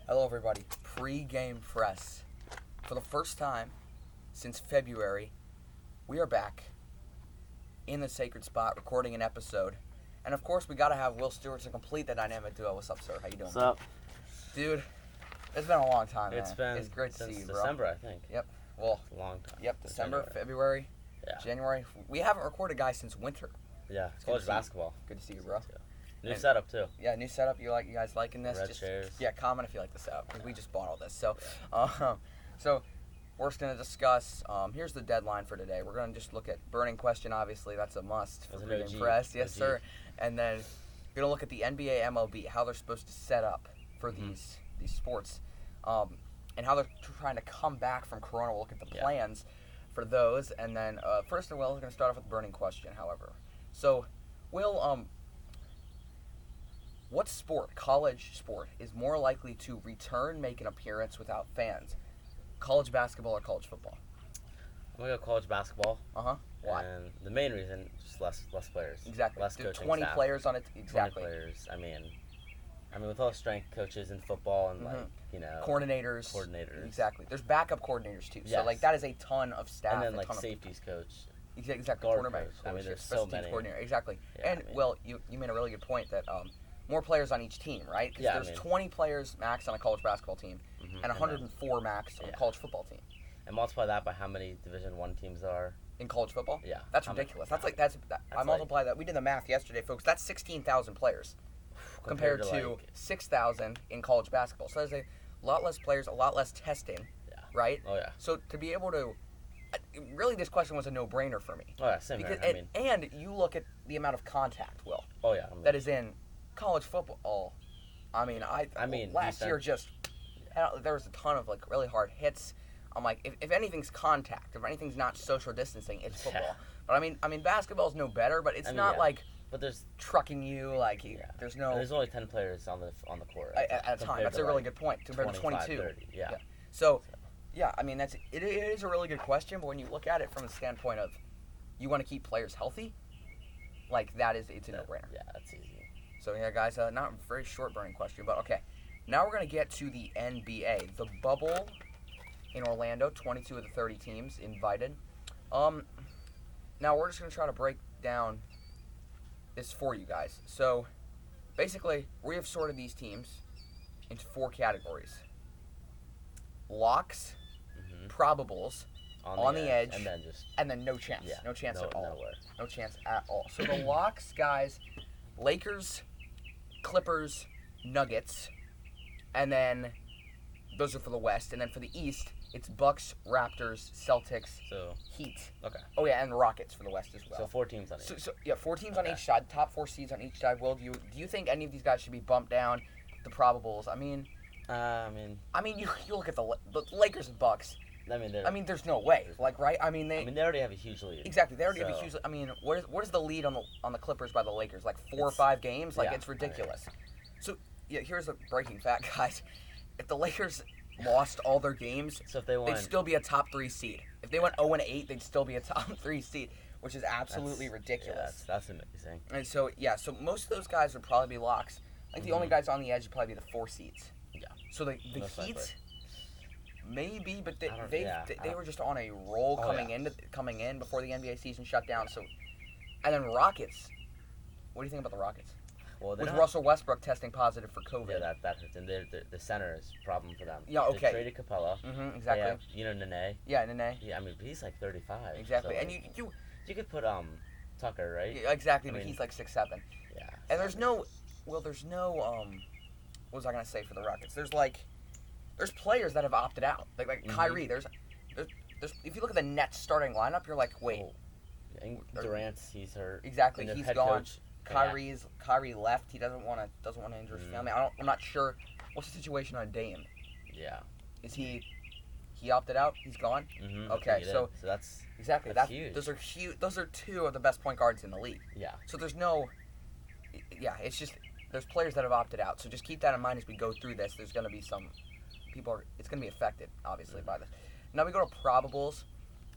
Hello, everybody. Pre-game press. For the first time since February, we are back in the sacred spot recording an episode. And of course, we got to have Will Stewart to complete the dynamic duo. What's up, sir? How you doing? What's up? Dude, it's been a long time, man. It's been It's great to since see you, bro. December, I think. Yep. Well, It's a long time. yep, Since December, January. February, Yeah. January. We haven't recorded, guys, since winter. Yeah. It's good College to see you. basketball. Good to see you, bro. New And- setup too. Yeah, new setup. You guys liking this? Red chairs. Yeah, comment if you like the setup because we just bought all this. So, so we're just gonna discuss. Here's the deadline for today. We're gonna just look at burning question. Obviously, that's a must for That's an Pregame OG. press. Yes, OG. sir. And then we're gonna look at the NBA, MLB, how they're supposed to set up for these sports, and how they're trying to come back from Corona. We'll look at the plans for those, and then first and well, we're gonna start off with the burning question. However, so Will, what sport, college sport, is more likely to return, make an appearance without fans? College basketball or college football? I'm gonna go college basketball. Why? And the main reason, just less players. Exactly. Less There's coaching 20 staff. players on it. Exactly. 20 players. I mean, with all the strength coaches in football and Coordinators. Exactly. There's backup coordinators too. So Yes. that is a ton of staff. And then a ton of safeties coach. exactly. guard Quarterback coach. I mean, there's special so teams many. coordinator. Exactly. Yeah, And well, you made a really good point that more players on each team, right? Because Yeah, there's 20 players max on a college basketball team and 104 max on a yeah. college football team. And multiply that by how many Division I teams there are. In college football? Yeah. That's How many- ridiculous. I multiply that. We did the math yesterday, folks. That's 16,000 players compared to 6,000 in college basketball. So there's a lot less players, a lot less testing, Yeah. right? Oh yeah. So to be able to, really, this question was a no-brainer for me. Oh yeah. Same Because, here. and you look at the amount of contact, Will, Oh yeah. that is in college football. Last defense- year just there was a ton of really hard hits. I'm like, if anything's contact, if anything's not social distancing, it's football. Yeah. But I mean, basketball's no better, but it's not like But there's trucking you. There's no There's only 10 players on the court at a time. That's a really good point. Compared to 22. 30, yeah. So, yeah, I mean it is a really good question. But when you look at it from the standpoint of you want to keep players healthy, it's a no-brainer. Yeah, that's easy. So yeah, guys, not a very short burning question, but okay. Now we're gonna get to the NBA, the bubble in Orlando. 22 of the 30 teams invited. Now we're just gonna try to break down this for you guys. So basically, we have sorted these teams into 4 categories: locks, probables, on the edge, and then no chance. No chance at all. Nowhere. No chance at all. So the locks, guys: Lakers, Clippers, Nuggets, and then those are for the West. And then for the East, it's Bucks, Raptors, Celtics, So Heat. okay. Oh yeah, and Rockets for the West as well. So 4 teams on each. So yeah, 4 teams on Okay. each side, top 4 seeds on each side. Will, do you think any of these guys should be bumped down? The probables. I mean, you look at the Lakers and Bucks. There's no way. Right? they already have a huge lead. Exactly. They already have a huge. What is the lead on the Clippers by the Lakers? 4 or 5 games? It's ridiculous. So yeah, here's a breaking fact, guys. If the Lakers lost all their games, So if they won, they'd still be a top 3 seed. If they went 0-8, they'd still be a top 3 seed, which is absolutely ridiculous. Yeah, that's amazing. And so most of those guys would probably be locks. The only guys on the edge would probably be the 4 seeds. Yeah. So the Most likely. Heat, maybe, but I don't- they were just on a roll coming in before the NBA season shut down. So, and then Rockets. What do you think about the Rockets? Well, With Russell Westbrook testing positive for COVID. Yeah, that hurts. And the center is a problem for them. Yeah, okay. They traded Capella. Exactly. They have, Nene. Yeah, Nene. Yeah, he's 35. Exactly. So, And you could put Tucker, right? yeah, exactly, but he's 6'7". Yeah. And there's no what was I gonna say for the Rockets? There's players that have opted out. Kyrie, there's if you look at the Nets starting lineup, you're like, wait. Oh. And Durant's he's hurt. Exactly, And their he's head gone. coach, Kyrie left. He doesn't want to injure his family. I'm not sure what's the situation on Dame. Yeah. Is he opted out? He's gone? Okay, so that's exactly. that's huge. Those are huge. Those are 2 of the best point guards in the league. Yeah. So there's no it's just there's players that have opted out. So just keep that in mind as we go through this. There's going to be some people it's going to be affected obviously by this. Now we go to probables.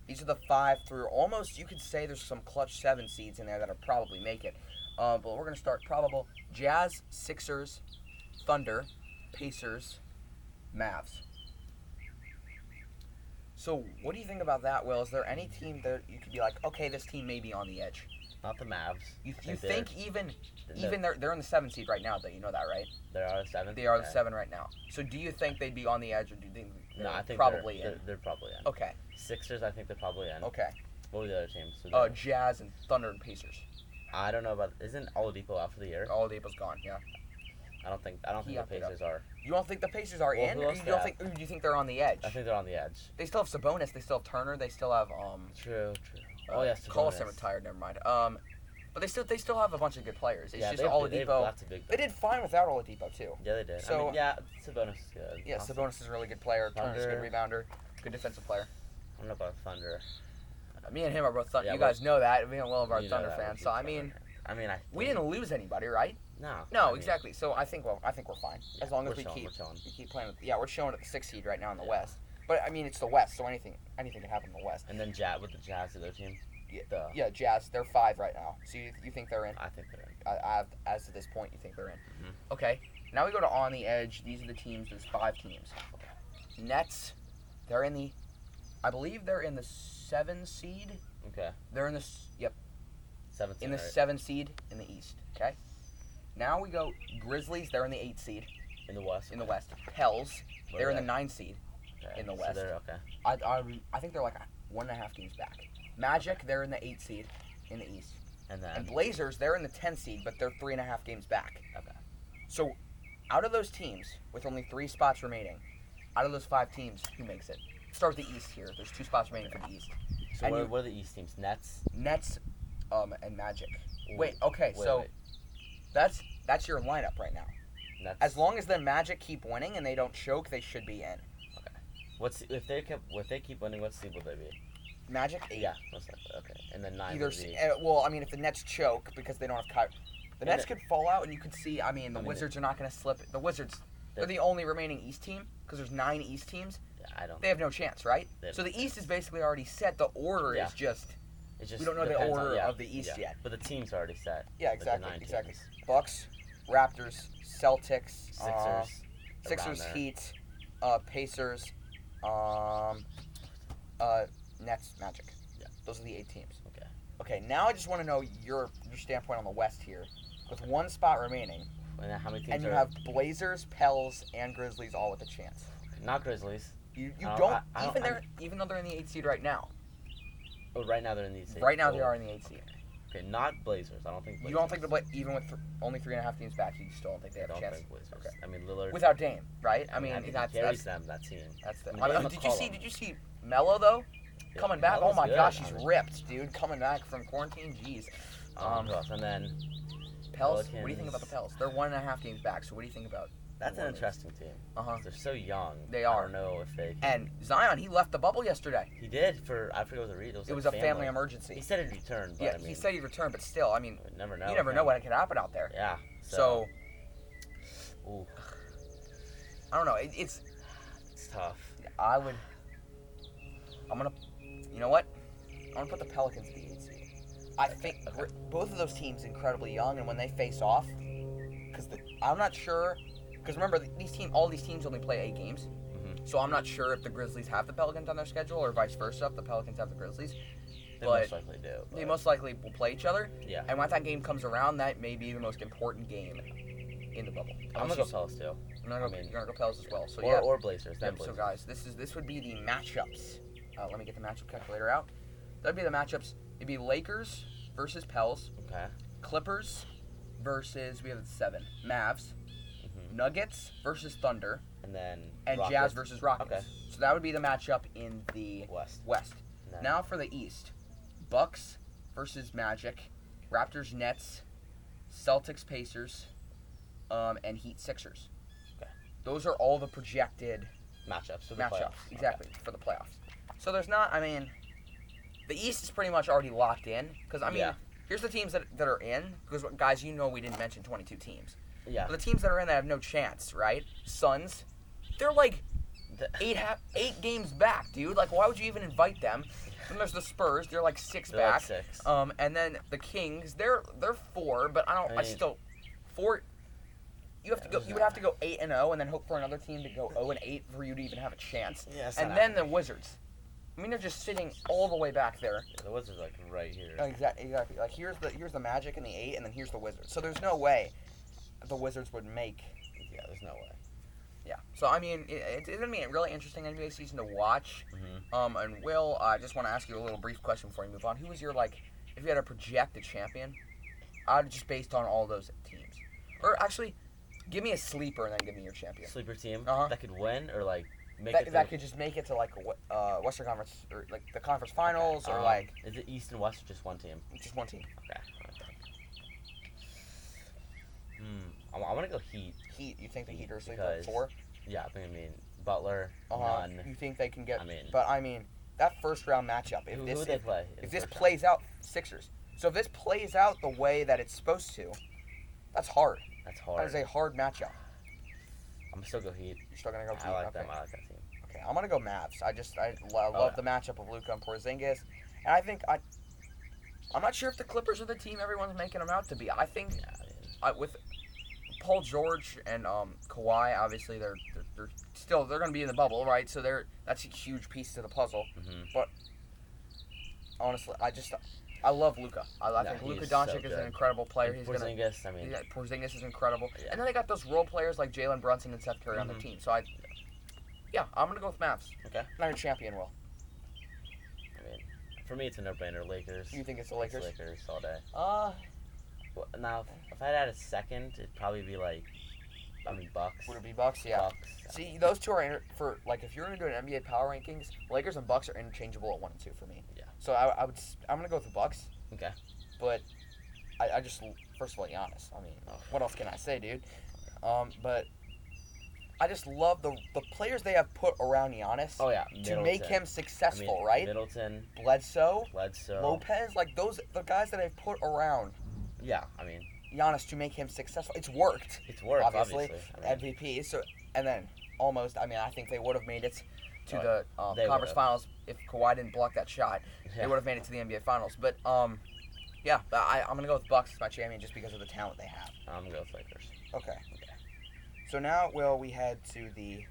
These are the 5 through almost, you could say there's some clutch 7 seeds in there that'll probably make it. But we're going to start probable. Jazz, Sixers, Thunder, Pacers, Mavs. So, what do you think about that, Will? Is there any team that you could be like, okay, this team may be on the edge? Not the Mavs. You I think they're- even they're in the 7th seed right now, though, you know that, right? They are the 7th? They are the Okay. 7 right now. So, do you think they'd be on the edge, or do you think No, I think probably they're probably in. Okay, Sixers, I think they're probably in. okay. What were the other teams? So Jazz and Thunder and Pacers. I don't know about. Isn't Oladipo out for the year? Oladipo's gone, yeah. I don't think He the opted out. Pacers are. You don't think the Pacers are Well, in, who or else you they don't have? think, or do you think they're on the edge? I think they're on the edge. They still have Sabonis, they still have Turner, they still have True. Oh yes, Collison retired, never mind. But they still have a bunch of good players. It's Yeah, just they've Oladipo. lots of big. They did fine without Oladipo too. Yeah, they did. So- yeah, Sabonis is good. Yeah, Sabonis is a really good player. Turner's a good Thunder. rebounder, good defensive player. I don't know about Thunder. Me and him are both Thunder. Yeah, you guys know that. Me and Will are You know Thunder that, we're fans. huge So I Thunder mean, fans. I we didn't lose anybody, right? No. No, I mean, exactly. So I think we're fine Yeah, as long as we're we chilling, keep we're chilling. playing. Yeah, we're showing at the 6th seed right now in the Yeah. West. But I mean, it's the West, so anything can happen in the West. And then with the Jazz, the other team. Yeah, yeah, Jazz. They're 5 right now. So you think they're in? I think they're in. As to this point, you think they're in? Mhm. Okay. Now we go to on the edge. These are the teams. There's 5 teams. Nets. They're in the. I believe they're in the 7 seed. Okay. They're in the 7th. in the 7 seed in the East. Okay. Now we go Grizzlies. They're in the 8 seed In the West. in the West. Pels. Where They're in they the 9 seed. Okay. in the So West. they're okay. I think they're like 1.5 games back. Magic. They're in the 8 seed in the East. And then. And Blazers. They're in the 10 seed, but they're 3.5 games back. Okay. So, out of those teams, with only 3 spots remaining, out of those 5 teams, who makes it? Start with the East here. There's 2 spots remaining for the East. So And what are the East teams? Nets. Nets, and Magic. Ooh, Wait, okay, so wait. that's your lineup right now. Nets. As long as the Magic keep winning and they don't choke, they should be in. If they keep winning, what seed will they be? Magic 8. Yeah, most likely. Okay. And then 9 Either would be. well, I mean, if the Nets choke because they don't have Kyrie, the Yeah, Nets could fall out, and you could see. I mean, the I mean, Wizards are not going to slip. The Wizards, they're They're- the only remaining East team because there's 9 East teams. Yeah, I don't. They have no chance, right? They have So no the East is basically already set. The order Yeah. is just It just we don't know the depends order on, of the East yet. But the teams are already set. yeah, like the exactly, 9 exactly. teams. Bucks, Raptors, Celtics, Sixers. Sixers, around there. Heat, Pacers, Nets, Magic. Yeah. Those are the 8 teams. Okay. Okay, now I just want to know your standpoint on the West here. With 1 spot remaining, And then how many teams and you are? have Blazers, Pels, and Grizzlies all with a chance. Not Grizzlies. You I don't don't- even though they're in the 8th seed right now. Oh, right now they're in the East. Right now they are in the 8th seed. Okay, not Blazers. I don't think. Blazers. You don't think even with only 3.5 games back, you still don't think they I have a don't chance? think Blazers. Okay. I mean Lillard. Without Dame, right? I mean, he that's carries them that team. that's the. I mean, they have Did you McCollum. see Melo though? Yeah, Coming back. Melo's Oh my good. gosh, I he's mean, ripped, dude. Coming back from quarantine. Jeez. who else? And then Pels. What do you think about the Pelicans. Pels? They're 1.5 games back. So what do you think about? that's an Warriors? interesting team. Uh-huh. They're so young. They I are. don't know if they. And Zion, he left the bubble yesterday. He did for I forget what the reason. It was like a family emergency. He said he'd return, but Yeah, I mean, he said he'd return, but still, I mean, you never know. you never know what could happen out there. Yeah. So, Ooh, I don't know. It's it's tough. I'm gonna, you know what? I'm gonna put the Pelicans in the 8th seed. I think both of those teams incredibly young, and when they face off, I'm not sure, because remember all these teams only play 8 games, Mhm. so I'm not sure if the Grizzlies have the Pelicans on their schedule or vice versa. If the Pelicans have the Grizzlies, They but most likely do. they but- most likely will play each other. Yeah. And when that game comes around, that may be the most important game in the bubble. I'm gonna go Pels too. You're gonna go Pels as well. So or, yeah. or Blazers. Yeah, Then so Blazers. guys, this would be the matchups. Let me get the matchup calculator out. That'd be the matchups. It'd be Lakers versus Pels, Okay. Clippers versus we have 7 Mavs, Mhm. Nuggets versus Thunder, And then and Rockets. Jazz versus Rockets. Okay. So that would be the matchup in the West. West. And then- Now for the East, Bucks versus Magic, Raptors Nets, Celtics Pacers, and Heat Sixers. Okay. Those are all the projected matchups. For the matchups, playoffs. exactly, for the playoffs. So there's not, I mean, the East is pretty much already locked in. Because, I mean, Yeah. here's the teams that are in. Because, guys, you know we didn't mention 22 teams. Okay. Yeah. But the teams that are in that have no chance, right? Suns, they're like The- 8 games back, dude. Like, why would you even invite them? Then there's the Spurs, they're like 6 They're like back. 6. And then the Kings, they're 4, but I I mean- still 4. You have to go. You would have to go 8-0, and then hope for another team to go 0-8 for you to even have a chance. Yeah, and then the Wizards. I mean, they're just sitting all the way back there. Yeah, the Wizards are like right here. Exactly. Like here's the Magic in the 8, and then here's the Wizards. So there's no way the Wizards would make. Yeah, there's no way. Yeah. So I mean, it's gonna be a really interesting NBA season to watch. And Will, I just want to ask you a little brief question before we move on. Who was your if you had to project a champion? Just based on all those teams, or actually, give me a sleeper and then give me your champion. Sleeper team Uh-huh. that could win or like make it. That could just make it to Western Conference or like the conference finals or Is it East and West or just one team? just one team. Okay. I want to go Heat. Heat. You think the Heat are sleeper Because- 4? Yeah, I mean Butler, none. You think they can get? I mean- but I mean that first round matchup. If Who this would they play? in if the this first round? plays out, Sixers. So if this plays out the way that it's supposed to, that's hard. That's That hard. is a hard matchup. I'm still go Heat. You're still gonna go Heat. I like Okay. them. I like that team. Okay, I'm gonna go Mavs. I love yeah. the matchup of Luka and Porzingis, and I think I'm not sure if the Clippers are the team everyone's making them out to be. I think Yeah, I mean, with Paul George and Kawhi, obviously they're gonna be in the bubble, right? So that's a huge piece to the puzzle. mhm. Honestly, I love Luka. I think Luka he's Doncic so is an good. incredible player. And He's gonna. Porzingis, I mean, Porzingis is incredible, Yeah. and then they got those role players like Jalen Brunson and Seth Curry on their Mhm. team. So I'm gonna go with Mavs. Okay. Now your champion, Will. I mean, for me, it's a no-brainer. Lakers. You think it's the Lakers? It's Lakers all day. Uh, Now, if I'd had a second, it'd probably be Bucks. would it be Bucks? Yeah. Bucks. See, those two are if you're gonna do an NBA power rankings, Lakers and Bucks are interchangeable at 1 and 2 for me. Yeah. So I'm gonna go with the Bucks. Okay. But I just first of all Giannis. I mean, what else can I say, dude? But I just love the players they have put around Giannis Oh yeah. to make him I successful, mean, right? Middleton, Bledsoe, Lopez. Lopez, the guys that they've put around Yeah. I mean, Giannis to make him successful. It's worked. it's worked. Obviously, I mean, MVP. So and then almost. I mean, I think they would have made it to Oh, the they conference would've. finals if Kawhi didn't block that shot. yeah. They would have made it to the NBA finals. But yeah, I'm gonna go with Bucks as my champion just because of the talent they have. I'm gonna go with Lakers. Okay. So now, Will, we head to the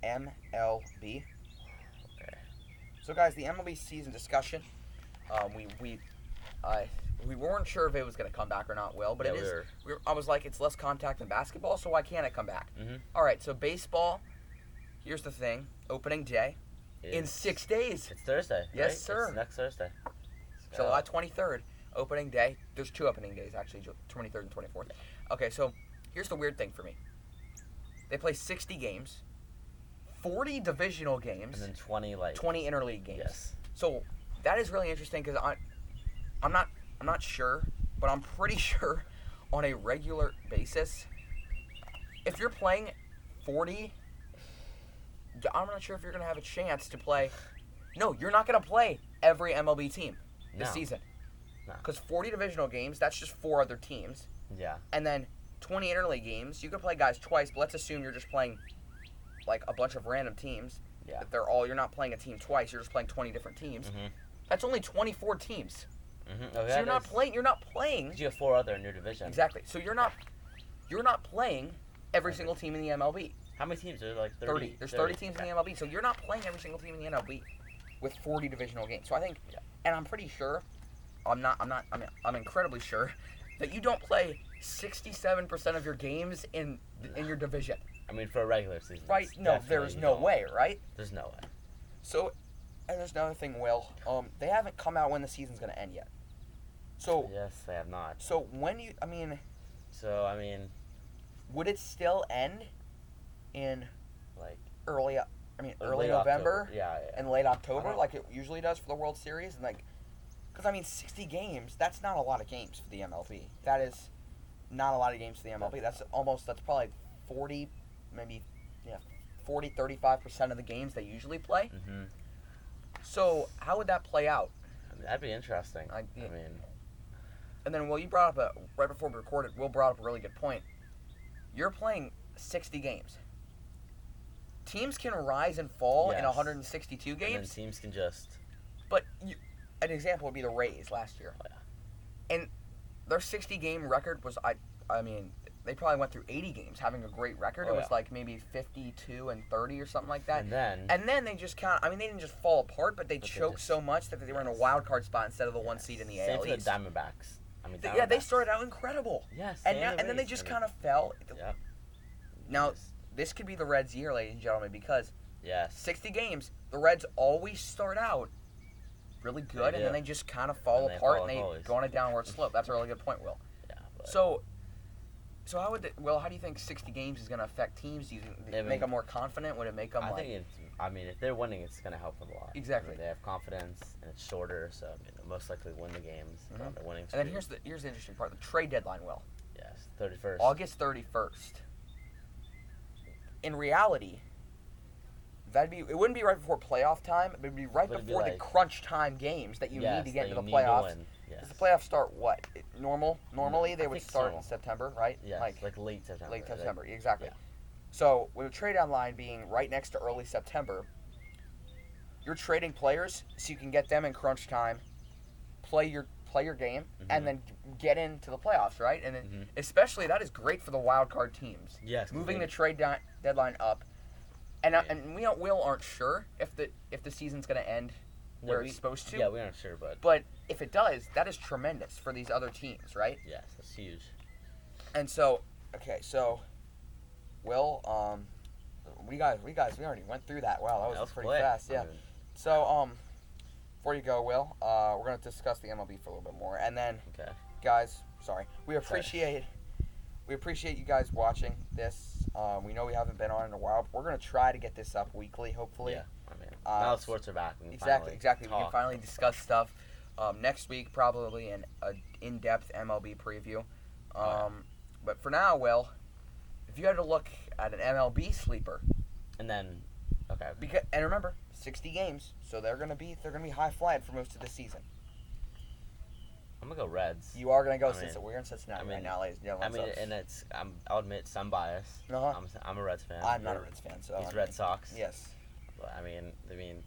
MLB. Okay. So, guys, the MLB season discussion. We weren't sure if it was going to come back or not, Will, but Yeah, it is. I was like, it's less contact than basketball, so why can't it come back? Mm-hmm. All right, so baseball. Here's the thing: opening day in 6 days, It's Thursday. Yes, right? sir. It's next Thursday. July 23rd. Opening day. There's 2 opening days actually, 23rd and 24th. Okay, so here's the weird thing for me. They play 60 games, 40 divisional games, And then 20 20 interleague games. Yes. So that is really interesting because I'm not sure, but I'm pretty sure on a regular basis, if you're playing 40, I'm not sure if you're gonna have a chance to play. No, you're not gonna play every MLB team this No. season. No. Because 40 divisional games, that's just 4 other teams, Yeah. and then 20 interleague games. You can play guys twice, but let's assume you're just playing like a bunch of random teams. Yeah. That you're not playing a team twice. You're just playing 20 different teams. Mm-hmm. That's only 24 teams. Mm-hmm. So you're not playing. You're not playing. You have 4 other in your division. Exactly. So you're not playing every single team in the MLB. How many teams? There's like 30. 30. There's 30 teams in the MLB. So you're not playing every single team in the MLB with 40 divisional games. So I think, and I'm pretty sure, I'm incredibly sure that you don't play 67% of your games in your division. I mean, for a regular season. Right? it's No, definitely there's you no don't. way, right? There's no way. So, and there's another thing, Will. They haven't come out when the season's going to end yet. So, Yes, they have not. so So, I mean, would it still end in like early late November October. Yeah. and late October, Uh-huh. like it usually does for the World Series? And because 60 games, that's not a lot of games for the MLB. That is not a lot of games for the MLB. That's probably 40, maybe 35% of the games they usually play. Mm-hmm. So how would that play out? I mean, that'd be interesting. I I mean, And then, you brought up right before we recorded, Will brought up a really good point. You're playing 60 games. Teams can rise and fall in Yes. 162 and then games, teams can just. but an example would be the Rays last year. Oh, yeah. And their 60-game record was, they probably went through 80 games having a great record. Oh, It was yeah. like maybe 52-30 or something like that. And then They just kind of, they didn't just fall apart, but they But they choked just- so much that they were in a yes. wild card spot instead of the 1 seed in the Same AL for the East. Diamondbacks. I mean, Yeah, they Diamondbacks. started out incredible. Yes. And then they just kind of fell. Yep. Now, Yes. this could be the Reds' year, ladies and gentlemen, because Yes. 60 games, the Reds always start out really good, and do. then they just kind of fall And they apart, fall and they always. go on a downward slope. That's a really good point, Will. Yeah. But So how would how do you think 60 games is going to affect teams? Do you think I make mean, them more confident? Would it make them I like... think it's. I mean, if they're winning, it's going to help them a lot. Exactly. I mean, they have confidence, and it's shorter, so I mean, they'll most likely win the games. Mhm. On the winning And then streak. here's the interesting part: the trade deadline. Will Yes, 31st. August 31st. In reality, it wouldn't be right before playoff time. It would be right But it'd be before the like- crunch time games that you need to get that into the you need to playoffs. win. Yes. Does the playoffs start what? Normally they I would think start normal. in September, right? Yes, like late September. late September, exactly. yeah. So with the trade deadline being right next to early September, you're trading players so you can get them in crunch time, play your game, and Mhm. then get into the playoffs, right? And then Mhm. especially that is great for the wild card teams. Yes. Moving the completely. trade deadline up, and Yeah. and we aren't sure if the season's going to end No, where it's supposed to. Yeah, we aren't sure, but But if it does, that is tremendous for these other teams, right? yes, that's huge. And so, okay, so, Will, we already went through that. Wow, that was pretty quick. fast. I Yeah. mean, So, before you go, Will, we're gonna discuss the MLB for a little bit more, and then, okay. guys, we appreciate you guys watching this. We know we haven't been on in a while, but we're gonna try to get this up weekly, hopefully. Yeah. I mean, now the sports are back. We can finally Exactly. We can talk. finally discuss stuff. Next week, probably an in-depth MLB preview. Yeah. But for now, Will, if you had to look at an MLB sleeper, And then, okay. and remember, 60 games, so they're gonna be high flying for most of the season. I'm gonna go Reds. You are gonna go I mean- Cincinnati. We're in Cincinnati I mean- right now, ladies and I gentlemen. mean, so and it's. I'll admit some bias. Uh-huh. I'm a Reds fan. I'm not a Reds fan, so He's I mean, Red Sox. Yes, But I mean,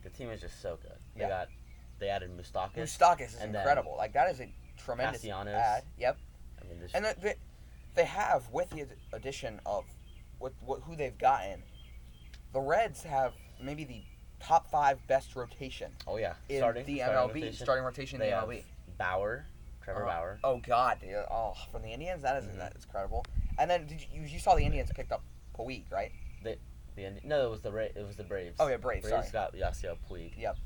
the team is just so good. Yeah. They added Moustakas. Moustakas is and then incredible. Like that is a tremendous Castellanos. add. Yep. I mean, there's, And they have, with the addition of who they've gotten, the Reds have maybe the top 5 best rotation oh yeah, in starting the starting MLB, rotation. starting rotation in They the have MLB. Bauer, Trevor Bauer. Oh God, dude. Oh, from the Indians, that is credible. And then you saw the Indians picked up Puig, right? No, it was the Braves. Oh yeah, Braves. Braves Sorry. got Yasiel Puig. Yep.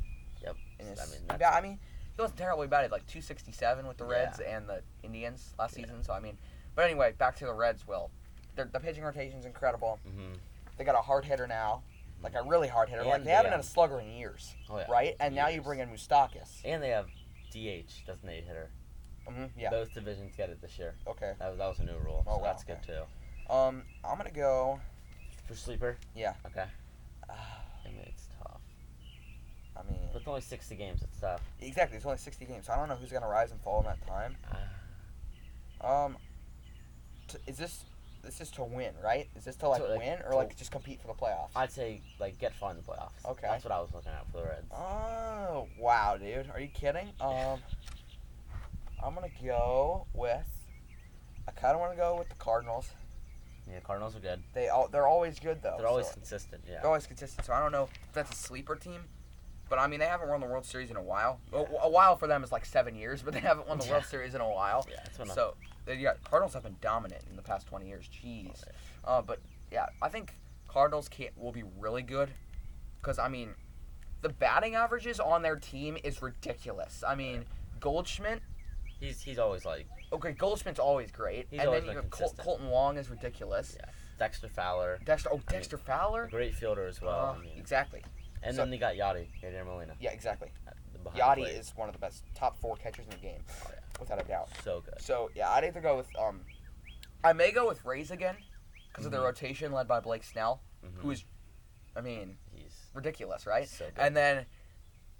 Yep. And I mean, yeah, that's, I mean, he wasn't terribly bad. He had like 267 with the Reds Yeah. and the Indians last Yeah. season. So I mean, but anyway, back to the Reds. Will, the pitching rotation's incredible. hmm They got a hard hitter now, like a really hard hitter. And Like they they haven't have- had a slugger in years, Oh yeah. right? And now you Years. bring in Moustakas. And they have DH, designated hitter. Yeah. Both divisions get it this year. Okay. That was a new rule. Oh, So wow, that's okay. good too. I'm gonna go. For sleeper. Yeah. Okay. I mean, it's tough. I mean, But it's only 60 games. It's tough. exactly. It's only 60 games, so I don't know who's gonna rise and fall in that time. Uh, Is this is to win, right? Is this to like To, like, win or to- like just compete for the playoffs? I'd say like get far in the playoffs. Okay. That's what I was looking at for the Reds. Oh wow, dude! Are you kidding? I'm gonna go with. I kind of want to go with the Cardinals. Yeah, Cardinals are good. They're always good though. They're always so- consistent. Yeah. They're always consistent. So I don't know if that's a sleeper team, but I mean they haven't won the World Series in a while. A while for them is like 7 years, but they haven't won the World Yeah. Series in a while. Yeah, it's been a- So Cardinals have been dominant in the past 20 years. Jeez. But yeah, I think Cardinals will be really good because I mean, the batting averages on their team is ridiculous. I mean, Goldschmidt. He's always like Okay, Goldschmidt's always great, He's and always then you been have consistent. Colton Wong is ridiculous. yeah. Dexter Fowler, Dexter a Fowler. great fielder as well. I mean, Exactly. and so- then they got Yadier Molina. Yeah, exactly. Behind the Yachty plate. is one of the best top 4 catchers in the game, Oh, yeah. without a doubt. So good. So yeah, I'd either go with I may go with Rays again because of their Mhm. rotation led by Blake Snell, Mhm. who is, I mean, He's ridiculous, right? so good. And then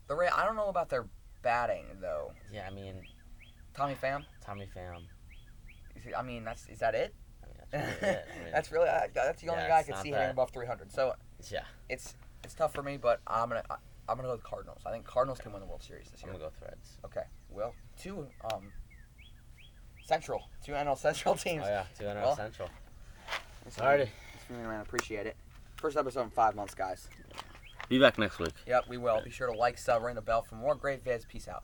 the Rays. I don't know about their batting though. yeah, I mean, Tommy Pham. Tommy Pham. I mean, is that it? I mean, that's really it. I mean, That's the only yeah, guy I it's could not see bad. hitting above 300. So yeah. it's tough for me, but I'm gonna go with Cardinals. I think Cardinals can win the World Series this I'm year. gonna go with Reds. Okay, well, two Central. 2 NL Central teams. Oh, yeah. 2 NL Well, Central. Thanks Alrighty. for being around. Appreciate it. First episode in 5 months, guys. Be back next week. Yep, we will. Be sure to like, sub, ring the bell for more great vids. Peace out.